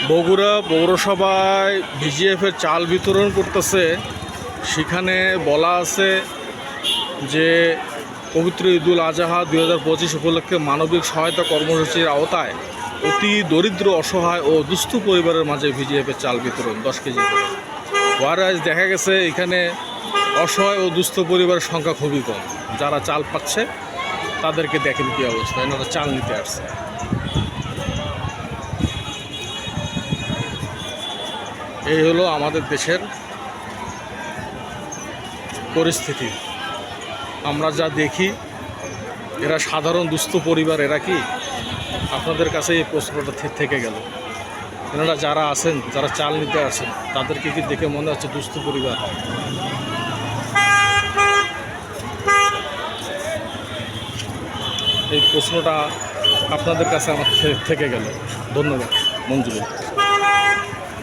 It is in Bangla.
বগুড়া পৌরসভায় ভিজিএফের চাল বিতরণ করতেছে। সেখানে বলা আছে যে পবিত্র ঈদুল আজহা 2025 উপলক্ষে মানবিক সহায়তা কর্মসূচির আওতায় অতি দরিদ্র, অসহায় ও দুস্থ পরিবারের মাঝে ভিজিএফের চাল বিতরণ 10 কেজি করে। ওয়ারাজ দেখা গেছে এখানে অসহায় ও দুস্থ পরিবারের সংখ্যা খুবই কম। যারা চাল পাচ্ছে তাদেরকে দেখেন কী অবস্থা, এনারা চাল নিতে আসছে। এই হলো আমাদের দেশের পরিস্থিতি। আমরা যা দেখি, এরা সাধারণ দুস্থ পরিবার, এরা কি? আপনাদের কাছে এই প্রশ্নটা থেকে গেল, এনারা যারা আছেন, যারা চাল নিতে আসেন, তাদেরকে কি দেখে মনে হচ্ছে দুস্থ পরিবার? এই প্রশ্নটা আপনাদের কাছে আমার থেকে গেল। ধন্যবাদ মঞ্জুরি।